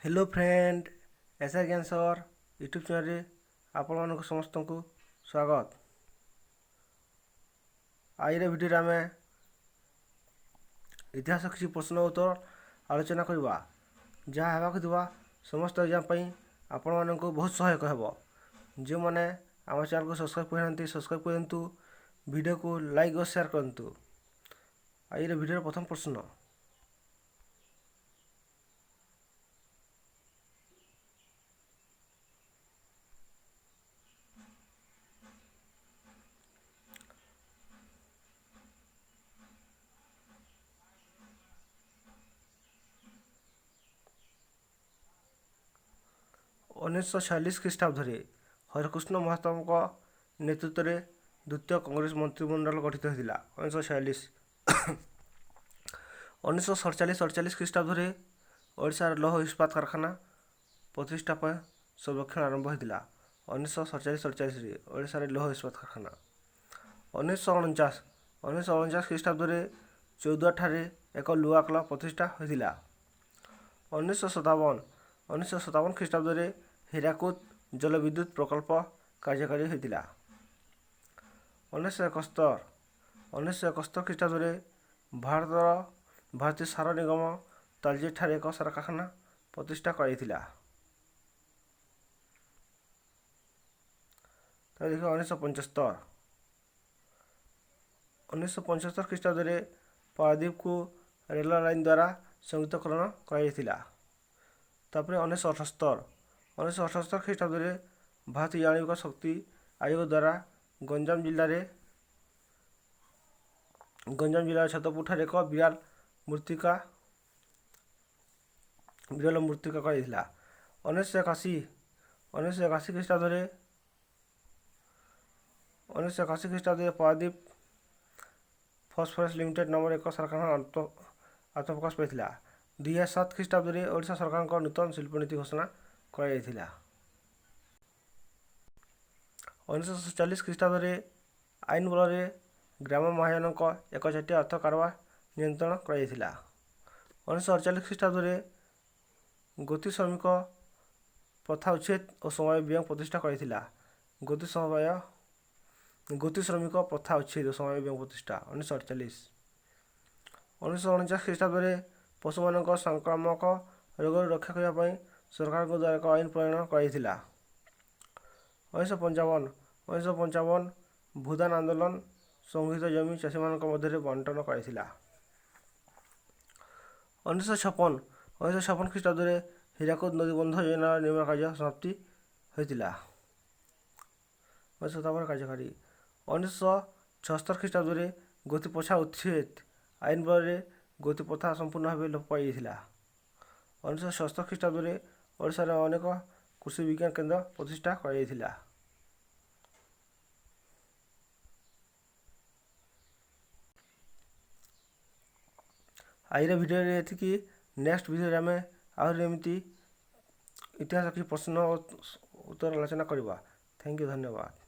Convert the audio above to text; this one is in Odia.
हेलो फ्रेंड एसआर ज्ञान सर यूट्यूब चैनल आपण समस्त को स्वागत। आईर भिडियो आम इतिहास किसी प्रश्न उत्तर आलोचना करवा जहाँ होगा समस्त एग्जाम आपण मानक बहुत सहायक हो। जो मैंने आम चैनल को सब्सक्राइब करना सब्सक्राइब करूँ, वीडियो को लाइक और शेयर करूँ। आईर भिडियो प्रथम प्रश्न 1946 ଖ୍ରୀଷ୍ଟାବ୍ଦରେ ହରେକୃଷ୍ଣ ମହାତାବଙ୍କ ନେତୃତ୍ୱରେ ଦ୍ୱିତୀୟ କଂଗ୍ରେସ ମନ୍ତ୍ରିମଣ୍ଡଳ ଗଠିତ ହୋଇଥିଲା। 1947 ଖ୍ରୀଷ୍ଟାବ୍ଦରେ ଓଡ଼ିଶାର ଲୌହ ଇସ୍ପାତ କାରଖାନା ପ୍ରତିଷ୍ଠା ପାଇଁ ସର୍ବେକ୍ଷଣ ଆରମ୍ଭ ହୋଇଥିଲା। 1947 ଓଡ଼ିଶାରେ ଲୌହ ଇସ୍ପାତ କାରଖାନା। 1949 ଖ୍ରୀଷ୍ଟାବ୍ଦରେ ଚୌଦ୍ୱା ଠାରେ ଏକ ଲୁହା କ୍ଲବ ପ୍ରତିଷ୍ଠା ହୋଇଥିଲା। 1957 ଖ୍ରୀଷ୍ଟାବ୍ଦରେ ହୀରାକୁଦ ଜଳବିଦ୍ୟୁତ ପ୍ରକଳ୍ପ କାର୍ଯ୍ୟକାରୀ ହୋଇଥିଲା। 1971 ଖ୍ରୀଷ୍ଟାବ୍ଦରେ ଭାରତୀୟ ସାର ନିଗମ ତାଳଚେର ଠାରେ ଏକ ସାର କାରଖାନା ପ୍ରତିଷ୍ଠା କରାଯାଇଥିଲା। 1975 ଖ୍ରୀଷ୍ଟାବ୍ଦରେ ପାରାଦୀପକୁ ରେଳ ଲାଇନ୍ ଦ୍ୱାରା ସଂଯୁକ୍ତକରଣ କରାଯାଇଥିଲା। ତାପରେ 1978 ଖ୍ରୀଷ୍ଟାବ୍ଦରେ ଭାରତୀୟ ଆଣବିକ ଶକ୍ତି ଆୟୋଗ ଦ୍ୱାରା ଗଞ୍ଜାମ ଜିଲ୍ଲାର ଛତରପୁର ଠାରେ ଏକ ବିରଳ ମୃତ୍ତିକା କରାଯାଇଥିଲା। 1981 ଖ୍ରୀଷ୍ଟାବ୍ଦରେ ପାରାଦୀପ ଫସ୍ଫରସ୍ ଲିମିଟେଡ୍ ନାମରେ ଏକ ସାର କାରଖାନା ଆତ୍ମପ୍ରକାଶ ପାଇଥିଲା। 2007 ଖ୍ରୀଷ୍ଟାବ୍ଦରେ ଓଡ଼ିଶା ସରକାରଙ୍କ ନୂତନ ଶିଳ୍ପନୀତି ଘୋଷଣା କରାଯାଇଥିଲା। 1947 ଖ୍ରୀଷ୍ଟାବ୍ଦରେ ଆଇନ ବଳରେ ଗ୍ରାମ ମହାଜନଙ୍କ ଏକଚାଟିଆ ଅର୍ଥ କାରବାର ନିୟନ୍ତ୍ରଣ କରାଯାଇଥିଲା। 1948 ଖ୍ରୀଷ୍ଟାବ୍ଦରେ ଗୋତି ଶ୍ରମିକ ପ୍ରଥା ଉଚ୍ଛେଦ ଓ ସମବାୟ ବ୍ୟାଙ୍କ ପ୍ରତିଷ୍ଠା କରାଯାଇଥିଲା। ଗୋତି ଶ୍ରମିକ ପ୍ରଥା ଉଚ୍ଛେଦ ଓ ସମବାୟ ବ୍ୟାଙ୍କ ପ୍ରତିଷ୍ଠା 1948। 1949 ଖ୍ରୀଷ୍ଟାବ୍ଦରେ ପଶୁମାନଙ୍କ ସଂକ୍ରାମକ ରୋଗରୁ ରକ୍ଷା କରିବା ପାଇଁ ସରକାରଙ୍କ ଦ୍ୱାରା ଏକ ଆଇନ ପ୍ରଣୟନ କରାଯାଇଥିଲା। 1955 ଭୂଦାନ ଆନ୍ଦୋଳନ ସଂଗଠିତ ଜମି ଚାଷୀମାନଙ୍କ ମଧ୍ୟରେ ବଣ୍ଟନ କରାଯାଇଥିଲା। 1956 ଖ୍ରୀଷ୍ଟାବ୍ଦରେ ହୀରାକୁଦ ନଦୀବନ୍ଧ ଯୋଜନାର ନିର୍ମାଣ କାର୍ଯ୍ୟ ସମାପ୍ତି ହୋଇଥିଲା। 1957 କାର୍ଯ୍ୟକାରୀ। 1976 ଖ୍ରୀଷ୍ଟାବ୍ଦରେ ଗୋତି ପ୍ରଥା ଉଚ୍ଛେଦ ଆଇନ ବଳରେ ଗୋତି ପ୍ରଥା ସମ୍ପୂର୍ଣ୍ଣ ଭାବେ ଲୋପ ପାଇଯାଇଥିଲା। 1977 ଖ୍ରୀଷ୍ଟାବ୍ଦରେ ଓଡ଼ିଶାରେ ଅନେକ କୃଷି ବିଜ୍ଞାନ କେନ୍ଦ୍ର ପ୍ରତିଷ୍ଠା କରାଯାଇଥିଲା। ଆଜିର ଭିଡ଼ିଓରେ ଏତିକି। ନେକ୍ସଟ ଭିଡ଼ିଓରେ ଆମେ ଆହୁରି ଏମିତି ଇତିହାସ କିଛି ପ୍ରଶ୍ନ ଉତ୍ତର ଆଲୋଚନା କରିବା। ଥ୍ୟାଙ୍କ ୟୁ, ଧନ୍ୟବାଦ।